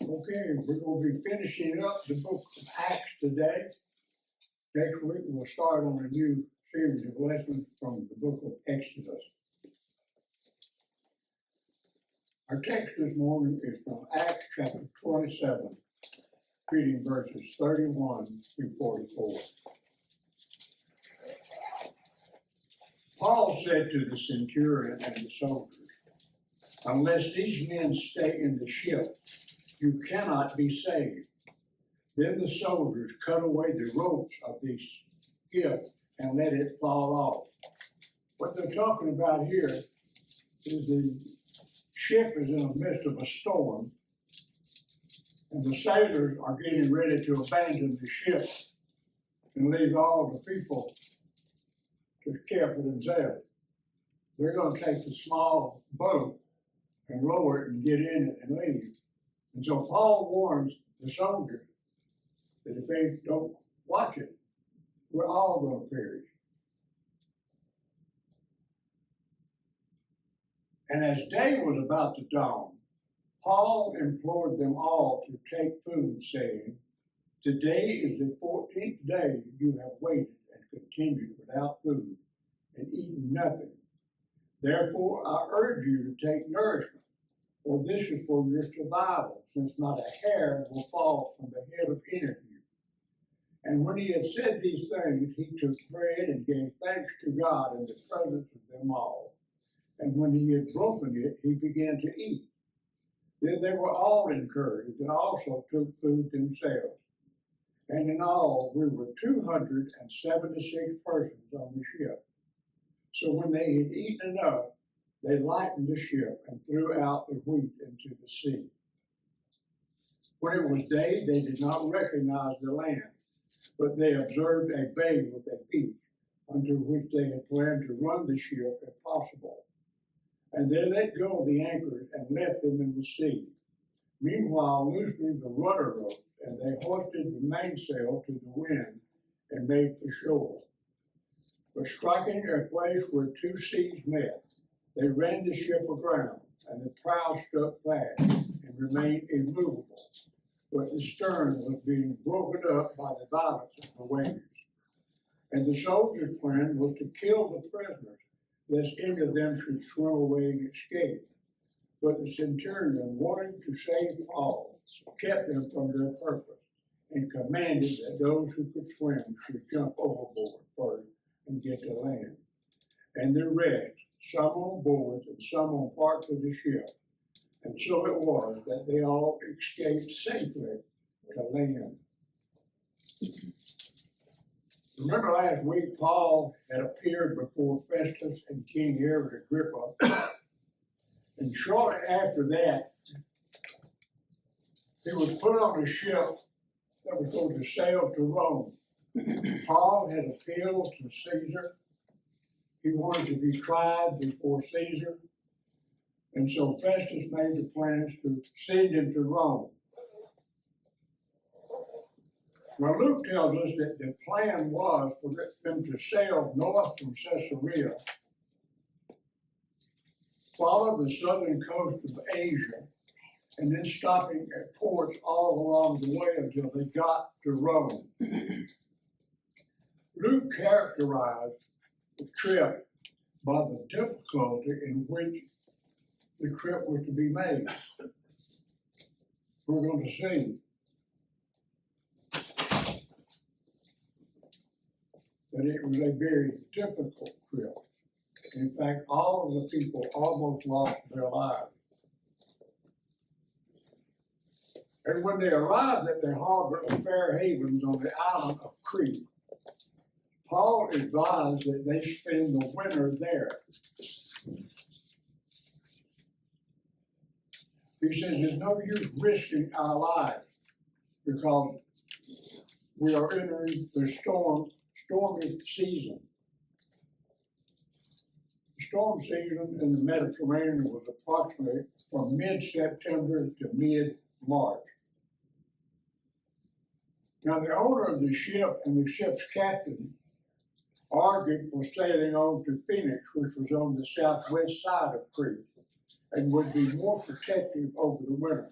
Okay, we're going to be finishing up the book of Acts today. Next week we'll start on a new series of lessons from the book of Exodus. Our text this morning is from Acts chapter 27, reading verses 31 through 44. Paul said to the centurion and the soldiers, "Unless these men stay in the ship, you cannot be saved." Then the soldiers cut away the ropes of the ship and let it fall off. What they're talking about here is the ship is in the midst of a storm, and the sailors are getting ready to abandon the ship and leave all the people to care for themselves. They're going to take the small boat and lower it and get in it and leave. And so Paul warns the soldiers that if they don't watch it, we're all going to perish. And as day was about to dawn, Paul implored them all to take food, saying, "Today is the 14th day you have waited and continued without food and eaten nothing. Therefore I urge you to take nourishment, for this is for your survival, since not a hair will fall from the head of any of you." And when he had said these things, he took bread and gave thanks to God in the presence of them all. And when he had broken it, he began to eat. Then they were all encouraged and also took food themselves. And in all, we were 276 persons on the ship. So when they had eaten enough, they lightened the ship and threw out the wheat into the sea. When it was day, they did not recognize the land, but they observed a bay with a beach, unto which they had planned to run the ship if possible. And they let go the anchors and left them in the sea. Meanwhile, loosening the rudder rope, and they hoisted the mainsail to the wind and made for shore. But striking a place where two seas met, they ran the ship aground, and the prow stuck fast and remained immovable, but the stern was being broken up by the violence of the waves. And the soldiers' plan was to kill the prisoners, lest any of them should swim away and escape. But the centurion, wanting to save Paul, kept them from their purpose, and commanded that those who could swim should jump overboard first and get to land, and the rest, some on boards and some on parts of the ship. And so it was that they all escaped safely to land. Remember last week, Paul had appeared before Festus and King Herod Agrippa, and shortly after that, he was put on a ship that was going to sail to Rome. Paul had appealed to Caesar. He wanted to be tried before Caesar, and so Festus made the plans to send him to Rome. Now, Luke tells us that the plan was for them to sail north from Caesarea, follow the southern coast of Asia, and then stopping at ports all along the way until they got to Rome. Luke characterized the trip by the difficulty in which the trip was to be made. We're going to see that it was a very difficult trip. In fact, all of the people almost lost their lives. And when they arrived at the harbor of Fair Havens on the island of Crete, Paul advised that they spend the winter there. He says there's no use risking our lives because we are entering the stormy season. The storm season in the Mediterranean was approximately from mid-September to mid-March. Now, the owner of the ship and the ship's captain argued for sailing on to Phoenix, which was on the southwest side of Crete, and would be more protective over the winter.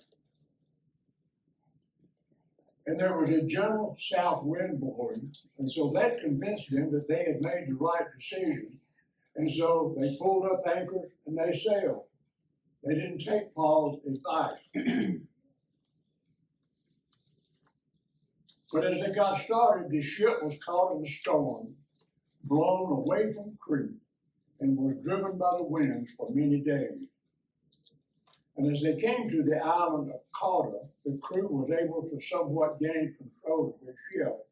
And there was a gentle south wind blowing, and so that convinced them that they had made the right decision. And so they pulled up anchors and they sailed. They didn't take Paul's advice. But as they got started, the ship was caught in a storm, blown away from Crete, and was driven by the winds for many days. And as they came to the island of Cauda, the crew was able to somewhat gain control of their ship.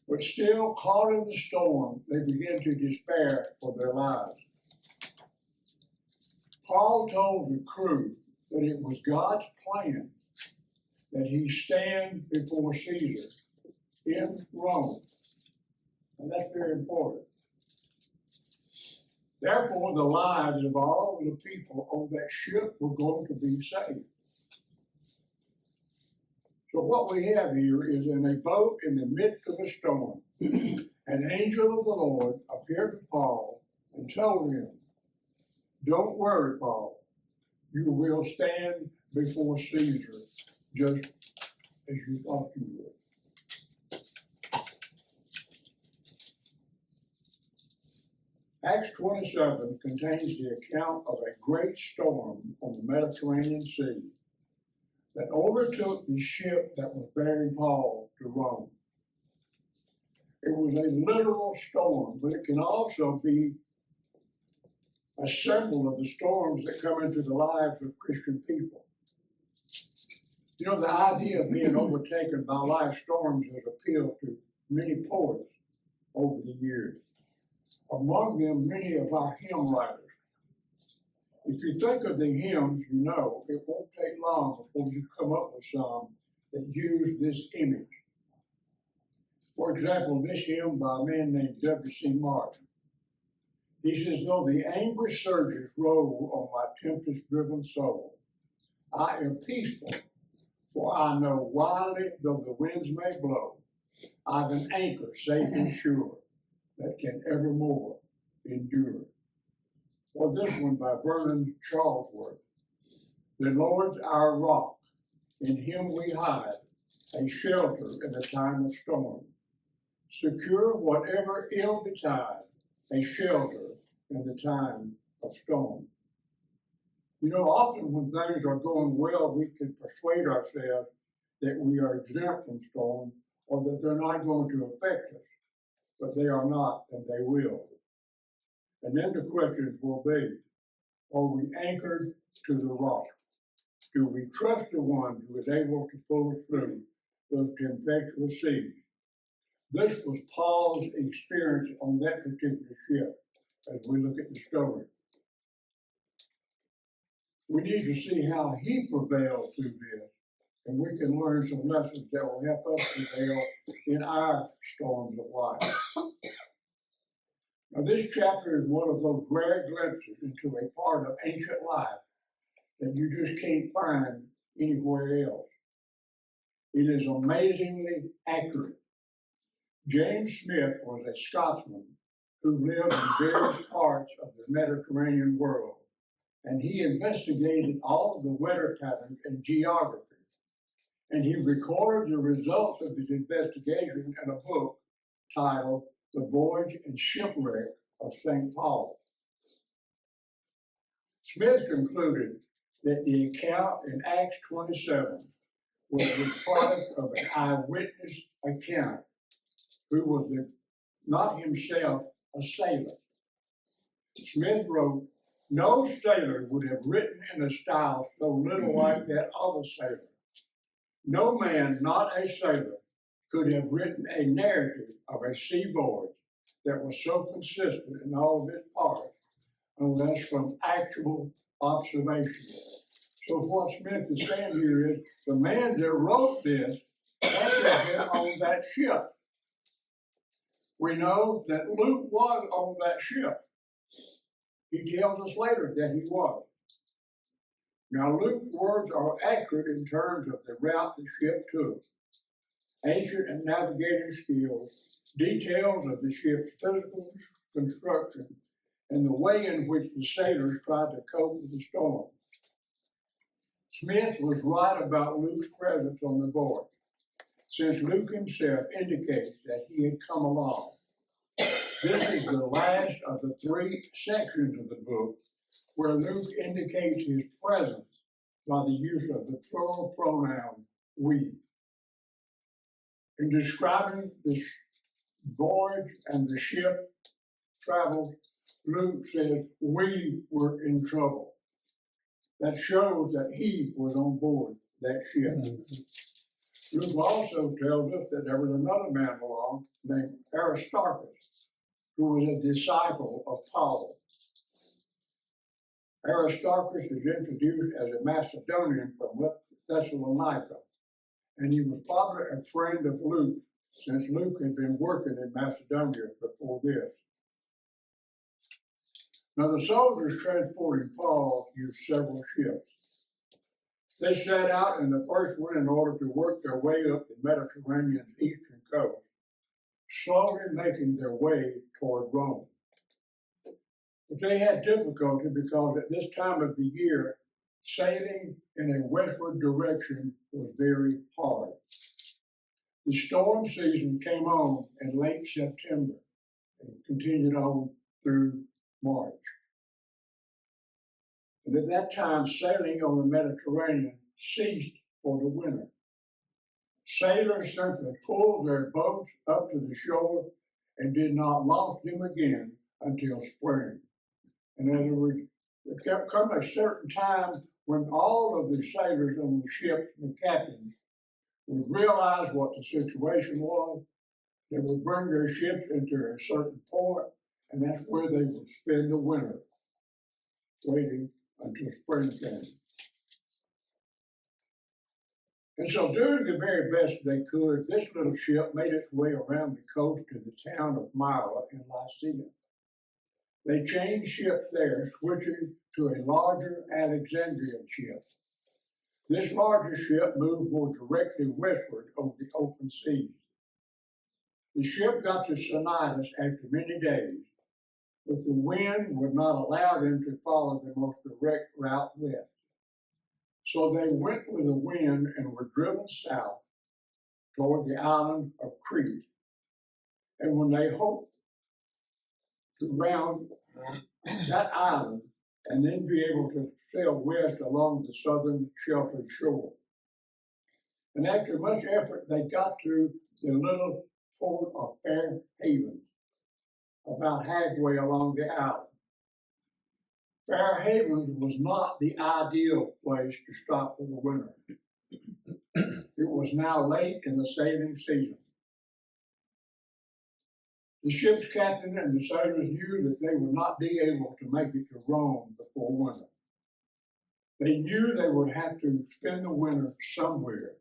But still caught in the storm, they began to despair for their lives. Paul told the crew that it was God's plan that he stand before Caesar in Rome. And that's very important. Therefore, the lives of all the people on that ship were going to be saved. So what we have here is in a boat in the midst of a storm, an angel of the Lord appeared to Paul and told him, "Don't worry, Paul. You will stand before Caesar just as you thought you would." Acts 27 contains the account of a great storm on the Mediterranean Sea that overtook the ship that was bearing Paul to Rome. It was a literal storm, but it can also be a symbol of the storms that come into the lives of Christian people. You know, the idea of being overtaken by life storms has appealed to many poets over the years. Among them, many of our hymn writers. If you think of the hymns, you know it won't take long before you come up with some that use this image. For example, this hymn by a man named W.C. Martin. He says, "Though the angry surges roll on my tempest-driven soul, I am peaceful, for I know wildly though the winds may blow, I've an anchor safe and sure that can evermore endure." Or this one by Vernon Charlesworth. "The Lord's our rock, in him we hide, a shelter in the time of storm. Secure whatever ill betide, a shelter in the time of storm." You know, often when things are going well, we can persuade ourselves that we are exempt from storms or that they're not going to affect us. But they are not, and they will. And then the questions will be, are we anchored to the rock? Do we trust the one who is able to pull us through those tempestuous seas? This was Paul's experience on that particular ship as we look at the story. We need to see how he prevailed through this, and we can learn some lessons that will help us prevail in our storms of life. Now, this chapter is one of those rare glimpses into a part of ancient life that you just can't find anywhere else. It is amazingly accurate. James Smith was a Scotsman who lived in various parts of the Mediterranean world, and he investigated all of the weather patterns and geography. And he recorded the results of his investigation in a book titled The Voyage and Shipwreck of St. Paul. Smith concluded that the account in Acts 27 was the product of an eyewitness account who was not himself a sailor. Smith wrote, "No sailor would have written in a style so little like that of a sailor. No man, not a sailor, could have written a narrative of a sea voyage that was so consistent in all of its parts, unless from actual observation." So what Smith is saying here is, the man that wrote this had to have been on that ship. We know that Luke was on that ship. He tells us later that he was. Now, Luke's words are accurate in terms of the route the ship took, ancient and navigating skills, details of the ship's physical construction, and the way in which the sailors tried to cope with the storm. Smith was right about Luke's presence on the voyage. since Luke himself indicates that he had come along. This is the last of the three sections of the book where Luke indicates his presence by the use of the plural pronoun we. In describing the voyage and the ship travel, Luke says, we were in trouble. That shows that he was on board that ship. Luke also tells us that there was another man along named Aristarchus, who was a disciple of Paul. Aristarchus is introduced as a Macedonian from Thessalonica, and he was probably a friend of Luke, since Luke had been working in Macedonia before this. Now, the soldiers transporting Paul used several ships. They set out in the first one in order to work their way up the Mediterranean's eastern coast, slowly making their way toward Rome. But they had difficulty because at this time of the year, sailing in a westward direction was very hard. The storm season came on in late September and continued on through March. And at that time, sailing on the Mediterranean ceased for the winter. Sailors simply pulled their boats up to the shore and did not launch them again until spring. In other words, it kept coming a certain time when all of the sailors on the ship, the captains, would realize what the situation was. They would bring their ships into a certain port, and that's where they would spend the winter, waiting until spring came. And so doing the very best they could, this little ship made its way around the coast to the town of Myra in Lycia. They changed ships there, switching to a larger Alexandrian ship. This larger ship moved more directly westward over the open seas. The ship got to Cnidus after many days, but the wind would not allow them to follow the most direct route west. So they went with the wind and were driven south toward the island of Crete. And when they hoped to round that island and then be able to sail west along the southern sheltered shore. And after much effort, they got to the little port of Fair Havens, about halfway along the island. Fair Havens was not the ideal place to stop for the winter. It was now late in the sailing season. The ship's captain and the sailors knew that they would not be able to make it to Rome before winter. They knew they would have to spend the winter somewhere,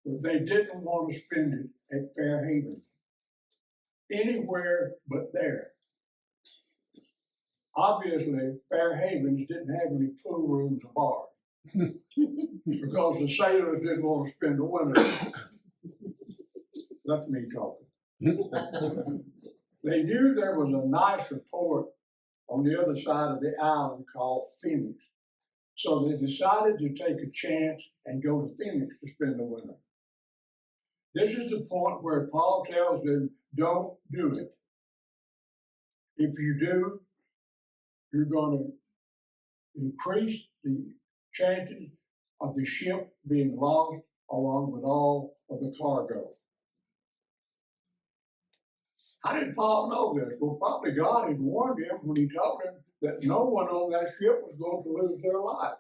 but they didn't want to spend it at Fair Havens. Anywhere but there. Obviously, Fair Havens didn't have any pool rooms or bars because the sailors didn't want to spend the winter. That's me talking. They knew there was a nicer port on the other side of the island called Phoenix. So they decided to take a chance and go to Phoenix to spend the winter. This is the point where Paul tells them, don't do it. If you do, you're going to increase the chances of the ship being lost along with all of the cargo. How did Paul know this? Well, probably God had warned him when he told him that no one on that ship was going to lose their lives.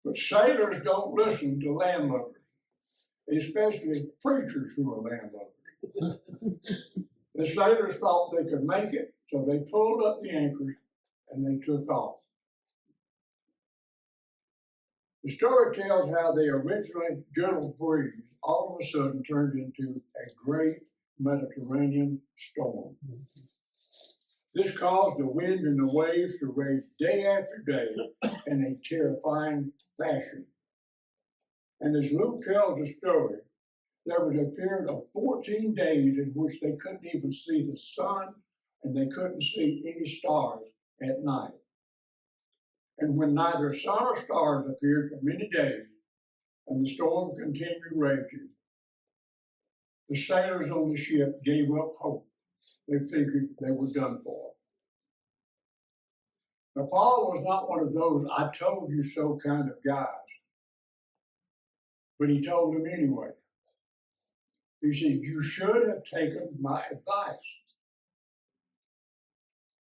But sailors don't listen to landlubbers, especially preachers who are landlubbers. The sailors thought they could make it, so they pulled up the anchors and they took off. The story tells how the originally gentle breeze all of a sudden turned into a great Mediterranean storm. This caused the wind and the waves to rage day after day in a terrifying fashion. And as Luke tells the story, there was a period of 14 days in which they couldn't even see the sun and they couldn't see any stars at night. And when neither sun or stars appeared for many days, and the storm continued raging. The sailors on the ship gave up hope. They figured they were done for. Now, Paul was not one of those "I told you so" kind of guys, but he told them anyway. He said, "You should have taken my advice,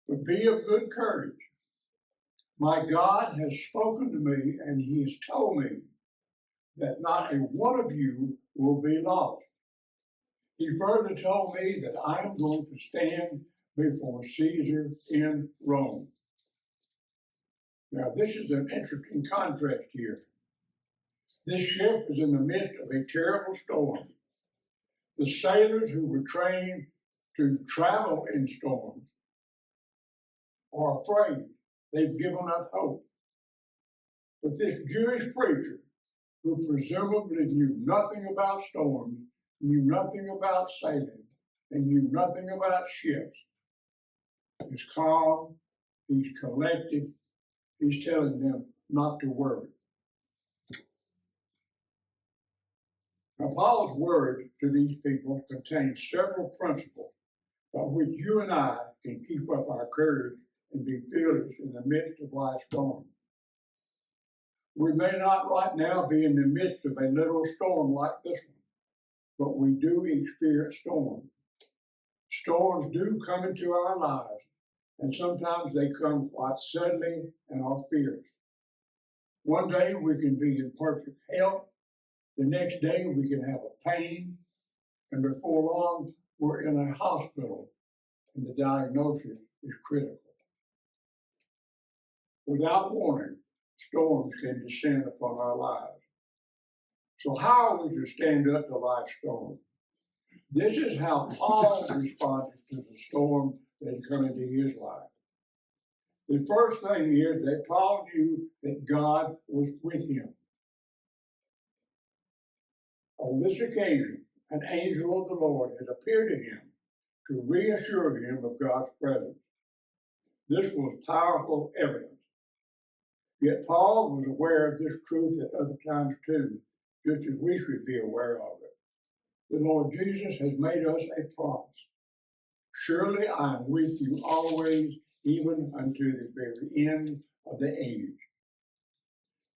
but be of good courage. My God has spoken to me, and he has told me that not a one of you will be lost. He further told me that I am going to stand before Caesar in Rome." Now, this is an interesting contrast here. This ship is in the midst of a terrible storm. The sailors who were trained to travel in storms are afraid. They've given up hope. But this Jewish preacher, who presumably knew nothing about storms, knew nothing about sailing, and knew nothing about ships, is calm, he's collected, he's telling them not to worry. Now, Paul's words to these people contain several principles by which you and I can keep up our courage and be fearless in the midst of life's storm. We may not right now be in the midst of a literal storm like this one, but we do experience storms. Storms do come into our lives, and sometimes they come quite suddenly and are fierce. One day we can be in perfect health, the next day we can have a pain, and before long we're in a hospital and the diagnosis is critical. Without warning, storms can descend upon our lives. So how are we to stand up to life's storm? This is how Paul responded to the storm that had come into his life. The first thing is that Paul knew that God was with him. On this occasion, an angel of the Lord had appeared to him to reassure him of God's presence. This was powerful evidence. Yet Paul was aware of this truth at other times too, just as we should be aware of it. The Lord Jesus has made us a promise. "Surely I am with you always, even unto the very end of the age."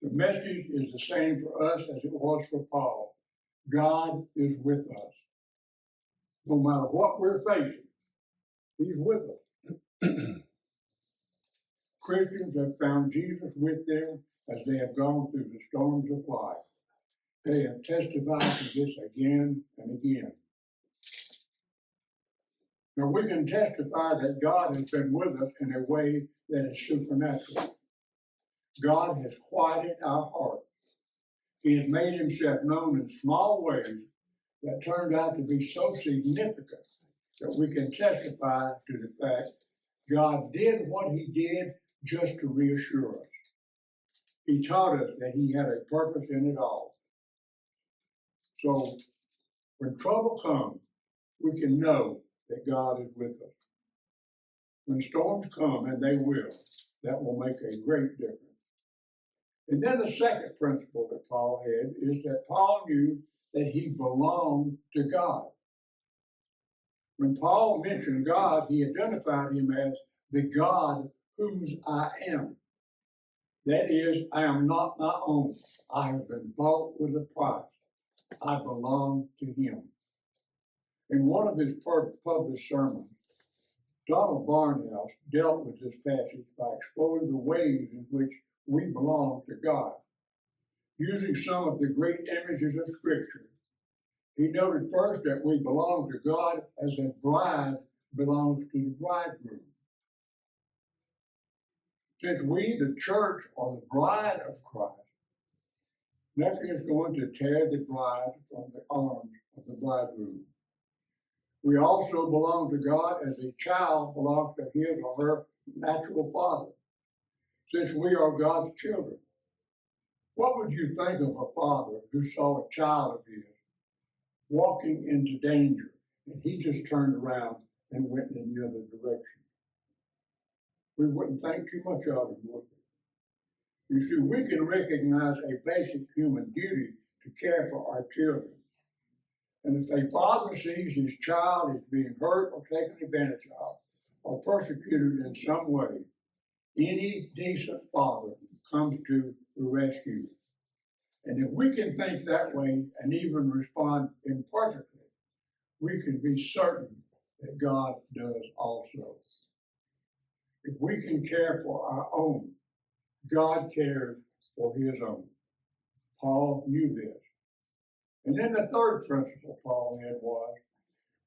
The message is the same for us as it was for Paul. God is with us. No matter what we're facing, he's with us. Christians have found Jesus with them as they have gone through the storms of life. They have testified to this again and again. Now we can testify that God has been with us in a way that is supernatural. God has quieted our hearts. He has made himself known in small ways that turned out to be so significant that we can testify to the fact God did what he did just to reassure us. He taught us that he had a purpose in it all. So when trouble comes, we can know that God is with us. When storms come, and they will, that will make a great difference. And then the second principle that Paul had is that Paul knew that he belonged to God. When Paul mentioned God, he identified him as the God whose I am. That is, I am not my own. I have been bought with a price. I belong to him. In one of his published sermons, Donald Barnhouse dealt with this passage by exploring the ways in which we belong to God. Using some of the great images of Scripture, he noted first that we belong to God as a bride belongs to the bridegroom. Since we, the church, are the bride of Christ, nothing is going to tear the bride from the arms of the bridegroom. We also belong to God as a child belongs to his or her natural father, since we are God's children. What would you think of a father who saw a child of his walking into danger and he just turned around and went in the other direction? We wouldn't think too much of him, would we? You see, we can recognize a basic human duty to care for our children. And if a father sees his child is being hurt or taken advantage of or persecuted in some way, any decent father comes to the rescue. And if we can think that way and even respond imperfectly, we can be certain that God does also. If we can care for our own, God cares for his own. Paul knew this. And then the third principle Paul had was,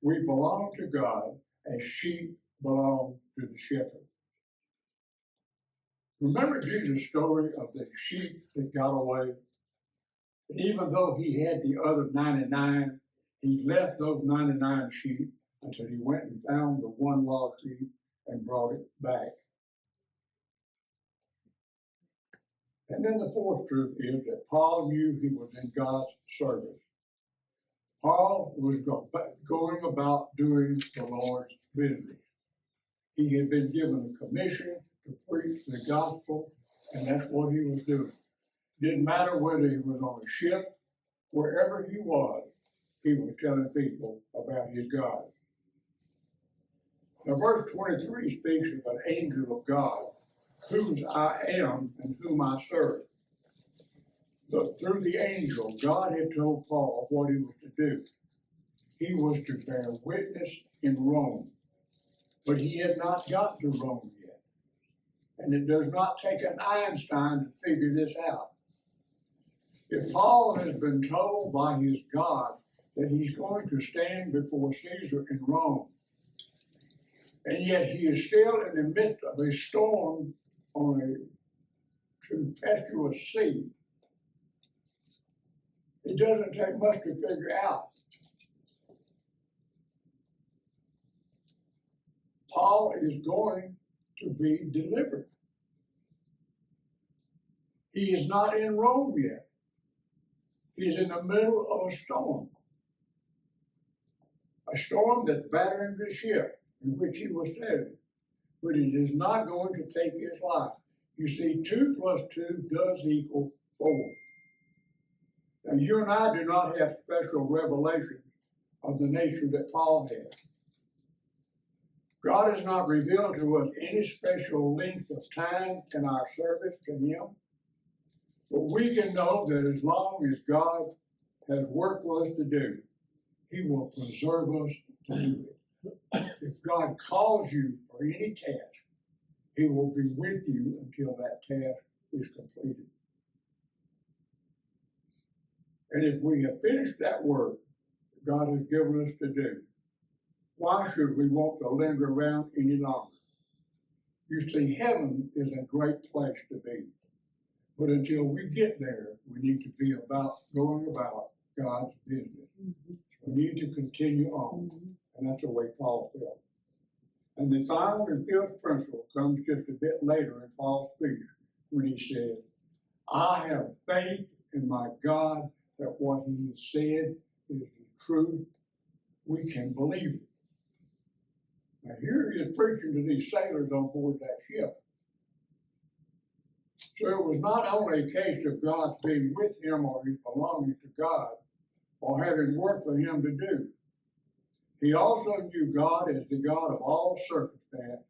we belong to God as sheep belong to the shepherd. Remember Jesus' story of the sheep that got away? And even though he had the other 99, he left those 99 sheep until he went and found the one lost sheep and brought it back. And then the fourth truth is that Paul knew he was in God's service. Paul was going about doing the Lord's business. He had been given a commission to preach the gospel, and that's what he was doing. Didn't matter whether he was on a ship, wherever he was telling people about his God. Now, verse 23 speaks of an angel of God, whose I am and whom I serve. But through the angel, God had told Paul what he was to do. He was to bear witness in Rome. But he had not got to Rome yet. And it does not take an Einstein to figure this out. If Paul has been told by his God that he's going to stand before Caesar in Rome, and yet he is still in the midst of a storm on a tempestuous sea, it doesn't take much to figure out. Paul is going to be delivered. He is not in Rome yet. He's in the middle of a storm that's battering the ship in which he was sailing, but it is not going to take his life. You see, 2 plus 2 does equal 4. Now, you and I do not have special revelation of the nature that Paul had. God has not revealed to us any special length of time in our service to him, but we can know that as long as God has work for us to do, he will preserve us to do it. If God calls you for any task, he will be with you until that task is completed. And if we have finished that work God has given us to do, why should we want to linger around any longer? You see, heaven is a great place to be. But until we get there, we need to be going about God's business. We need to continue on. And that's the way Paul felt. And the final and fifth principle comes just a bit later in Paul's speech when he said, I have faith in my God that what he said is the truth. We can believe it. Now here he is preaching to these sailors on board that ship. So it was not only a case of God's being with him or his belonging to God or having work for him to do. He also knew God as the God of all circumstance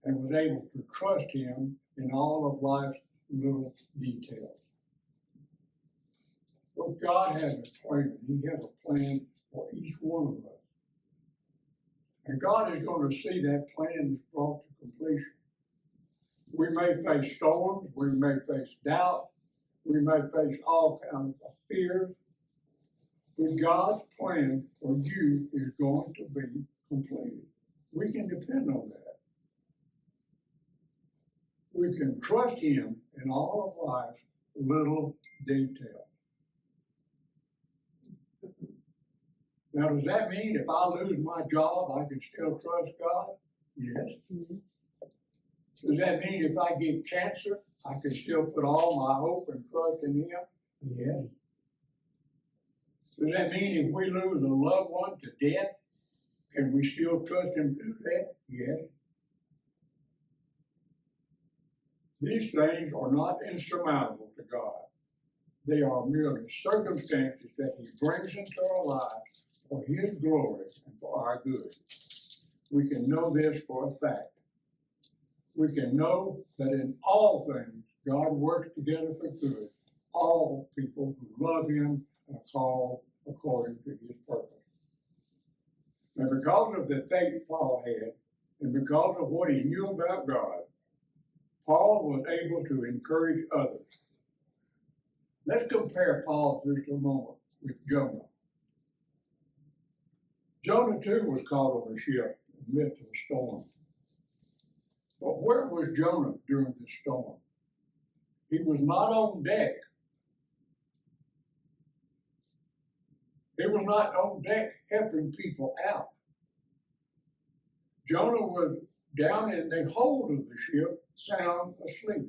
and was able to trust him in all of life's little details. But God has a plan. He has a plan for each one of us. And God is going to see that plan brought to completion. We may face storms, we may face doubt, we may face all kinds of fears, but God's plan for you is going to be completed. We can depend on that. We can trust him in all of life's little details. Now, does that mean if I lose my job, I can still trust God? Yes. Does that mean if I get cancer, I can still put all my hope and trust in him? Yes. Does that mean if we lose a loved one to death, can we still trust him through that? Yes. These things are not insurmountable to God. They are merely circumstances that He brings into our lives for His glory and for our good. We can know this for a fact. We can know that in all things God works together for good, all people who love Him and are called according to His purpose. And because of the faith Paul had, and because of what he knew about God, Paul was able to encourage others. Let's compare Paul for just a moment with Jonah. Jonah too was caught on a ship in the midst of a storm. But where was Jonah during this storm? He was not on deck. He was not on deck helping people out. Jonah was down in the hold of the ship, sound asleep,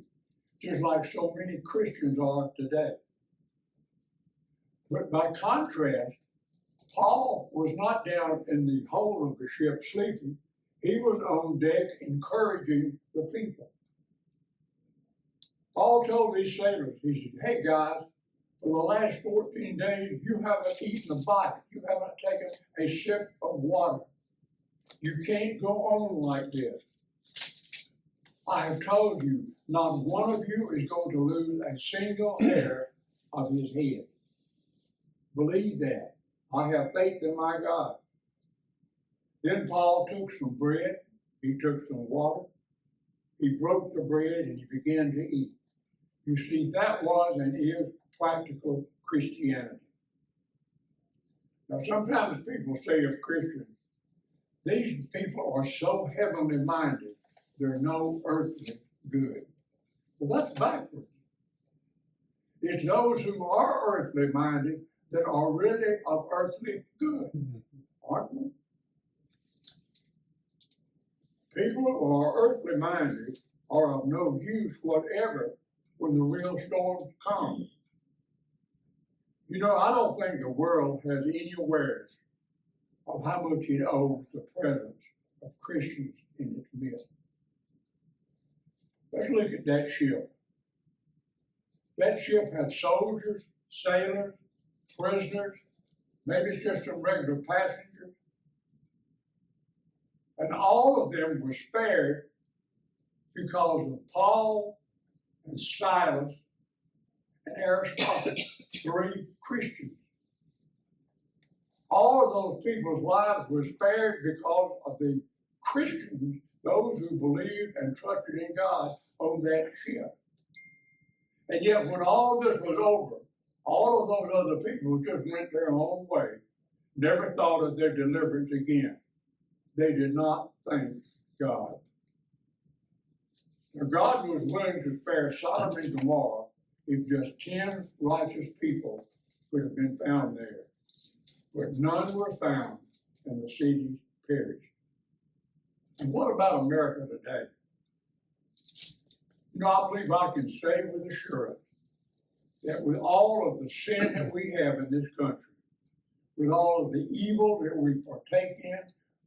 just like so many Christians are today. But by contrast, Paul was not down in the hold of the ship sleeping. He was on deck encouraging the people. Paul told these sailors, he said, hey guys, for the last 14 days, you haven't eaten a bite. You haven't taken a sip of water. You can't go on like this. I have told you, not one of you is going to lose a single hair of his head. Believe that. I have faith in my God. Then Paul took some bread, he took some water, he broke the bread and he began to eat. You see, that was and is practical Christianity. Now, sometimes people say of Christians, these people are so heavenly minded, they're no earthly good. Well, that's backwards. It's those who are earthly minded that are really of earthly good, aren't we? People who are earthly minded are of no use whatever when the real storms come. You know, I don't think the world has any awareness of how much it owes the presence of Christians in its midst. Let's look at that ship. That ship had soldiers, sailors, prisoners, maybe it's just some regular passengers. And all of them were spared because of Paul and Silas and Aristarchus, 3 Christians. All of those people's lives were spared because of the Christians, those who believed and trusted in God on that ship. And yet when all this was over, all of those other people just went their own way, never thought of their deliverance again. They did not thank God. Now, God was willing to spare Sodom and Gomorrah if just 10 righteous people could have been found there. But none were found, and the cities perished. And what about America today? You know, I believe I can say with assurance that with all of the sin that we have in this country, with all of the evil that we partake in,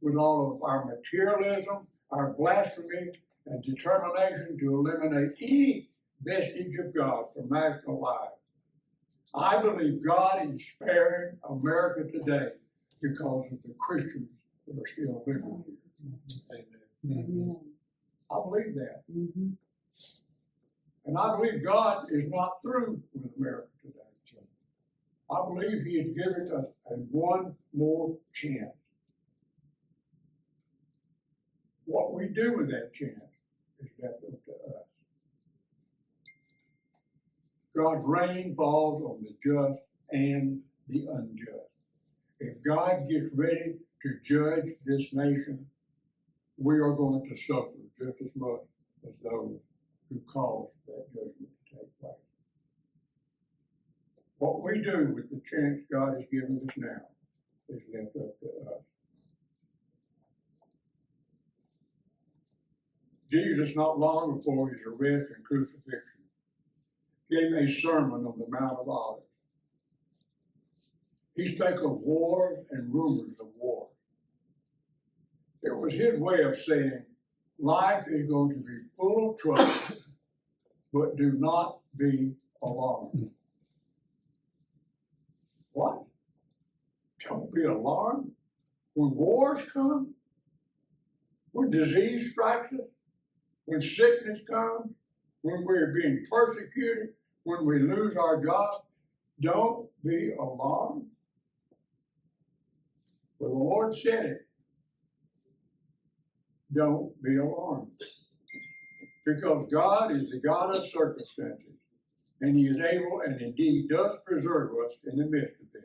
with all of our materialism, our blasphemy, and determination to eliminate any vestige of God from national life, I believe God is sparing America today because of the Christians that are still living here. Amen. Mm-hmm. I believe that. Mm-hmm. And I believe God is not through with America today. I believe He has given us one more chance. What we do with that chance is left up to us. God's rain falls on the just and the unjust. If God gets ready to judge this nation, we are going to suffer just as much as those who caused that judgment to take place. What we do with the chance God has given us now is left up to us. Jesus, not long before his arrest and crucifixion, gave a sermon on the Mount of Olives. He spoke of wars and rumors of war. It was his way of saying, life is going to be full of trouble, but do not be alarmed. be alarmed when wars come, when disease strikes us, when sickness comes, when we're being persecuted, when we lose our job. Don't be alarmed. Well, the Lord said it. Don't be alarmed. Because God is the God of circumstances, and He is able and indeed does preserve us in the midst of them.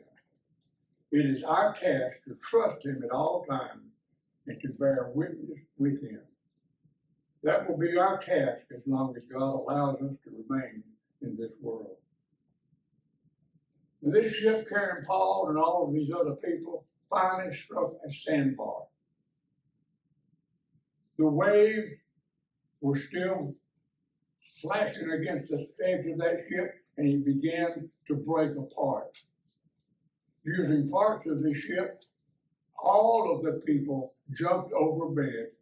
It is our task to trust Him at all times and to bear witness with Him. That will be our task as long as God allows us to remain in this world. And this ship carrying Paul and all of these other people finally struck a sandbar. The waves were still slashing against the edge of that ship, and it began to break apart. Using parts of the ship, all of the people jumped overboard,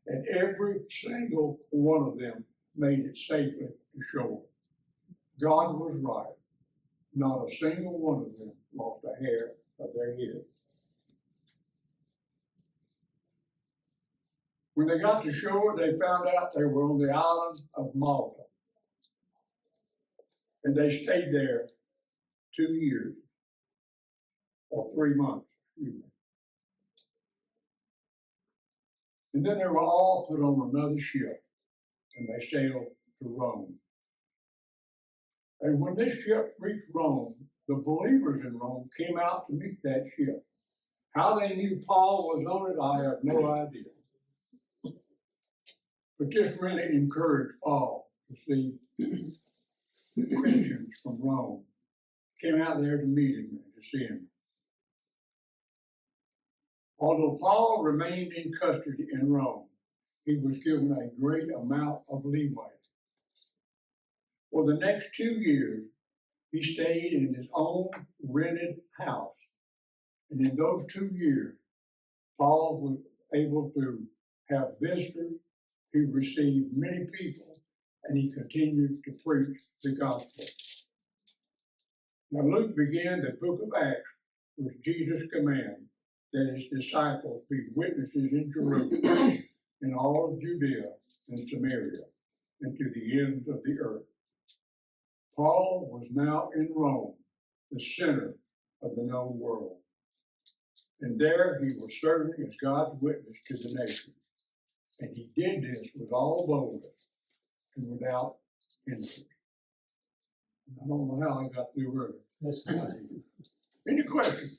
and every single one of them made it safely to shore. God was right. Not a single one of them lost a hair of their head. When they got to shore, they found out they were on the island of Malta. And they stayed there 2 years, or 3 months, excuse me. And then they were all put on another ship, and they sailed to Rome. And when this ship reached Rome, the believers in Rome came out to meet that ship. How they knew Paul was on it, I have no idea. But this really encouraged Paul to see Christians from Rome came out there to meet him and to see him. Although Paul remained in custody in Rome, he was given a great amount of leeway. For the next 2 years, he stayed in his own rented house. And in those 2 years, Paul was able to have visitors. He received many people, and he continued to preach the gospel. Now, Luke began the book of Acts with Jesus' command that his disciples be witnesses in Jerusalem, in all of Judea and Samaria, and to the ends of the earth. Paul was now in Rome, the center of the known world. And there he was serving as God's witness to the nations. And he did this with all boldness and without hindrance. I don't know how I got through early. Any questions?